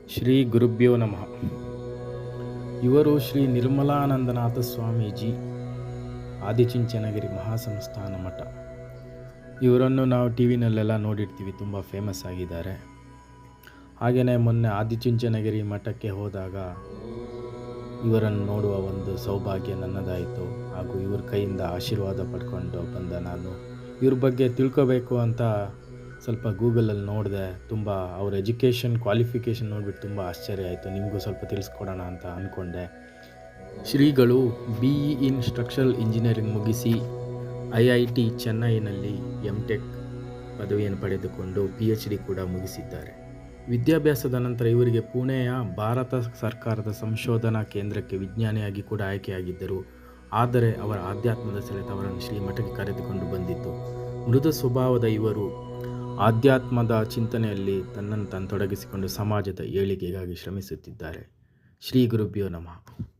ಶ್ರೀ ಗುರುಭ್ಯೋ ನಮಃ. ಇವರು ಶ್ರೀ ನಿರ್ಮಲಾನಂದನಾಥ ಸ್ವಾಮೀಜಿ, ಆದಿಚುಂಚನಗಿರಿ ಮಹಾಸಂಸ್ಥಾನ ಮಠ. ಇವರನ್ನು ನಾವು ಟಿ ವಿನಲ್ಲೆಲ್ಲ ನೋಡಿರ್ತೀವಿ, ತುಂಬ ಫೇಮಸ್ ಆಗಿದ್ದಾರೆ. ಹಾಗೆಯೇ ಮೊನ್ನೆ ಆದಿಚುಂಚನಗಿರಿ ಮಠಕ್ಕೆ ಹೋದಾಗ ಇವರನ್ನು ನೋಡುವ ಒಂದು ಸೌಭಾಗ್ಯ ನನ್ನದಾಯಿತು. ಹಾಗೂ ಇವ್ರ ಕೈಯಿಂದ ಆಶೀರ್ವಾದ ಪಡ್ಕೊಂಡು ಬಂದ ನಾನು ಇವ್ರ ಬಗ್ಗೆ ತಿಳ್ಕೋಬೇಕು ಅಂತ ಸ್ವಲ್ಪ ಗೂಗಲಲ್ಲಿ ನೋಡಿದೆ. ತುಂಬ ಅವ್ರ ಎಜುಕೇಷನ್ ಕ್ವಾಲಿಫಿಕೇಷನ್ ನೋಡಿಬಿಟ್ಟು ತುಂಬ ಆಶ್ಚರ್ಯ ಆಯಿತು. ನಿಮಗೂ ಸ್ವಲ್ಪ ತಿಳಿಸ್ಕೊಡೋಣ ಅಂತ ಅಂದ್ಕೊಂಡೆ. ಶ್ರೀಗಳು BE ಇನ್ ಸ್ಟ್ರಕ್ಚರಲ್ ಇಂಜಿನಿಯರಿಂಗ್ ಮುಗಿಸಿ IIT ಚೆನ್ನೈನಲ್ಲಿ MTech ಪದವಿಯನ್ನು ಪಡೆದುಕೊಂಡು PhD ಕೂಡ ಮುಗಿಸಿದ್ದಾರೆ. ವಿದ್ಯಾಭ್ಯಾಸದ ನಂತರ ಇವರಿಗೆ ಪುಣೆಯ ಭಾರತ ಸರ್ಕಾರದ ಸಂಶೋಧನಾ ಕೇಂದ್ರಕ್ಕೆ ವಿಜ್ಞಾನಿಯಾಗಿ ಕೂಡ ಆಯ್ಕೆಯಾಗಿದ್ದರು. ಆದರೆ ಅವರ ಆಧ್ಯಾತ್ಮದ ಸೆಳೆತ ಅವರನ್ನು ಶ್ರೀಮಠಕ್ಕೆ ಕರೆದುಕೊಂಡು ಬಂದಿತ್ತು. ಮೃದು ಸ್ವಭಾವದ ಇವರು ಆಧ್ಯಾತ್ಮದ ಚಿಂತನೆಯಲ್ಲಿ ತನ್ನನ್ನು ತಾನು ತೊಡಗಿಸಿಕೊಂಡು ಸಮಾಜದ ಏಳಿಗೆಗಾಗಿ ಶ್ರಮಿಸುತ್ತಿದ್ದಾರೆ. ಶ್ರೀ ಗುರುಭ್ಯೋ ನಮಃ.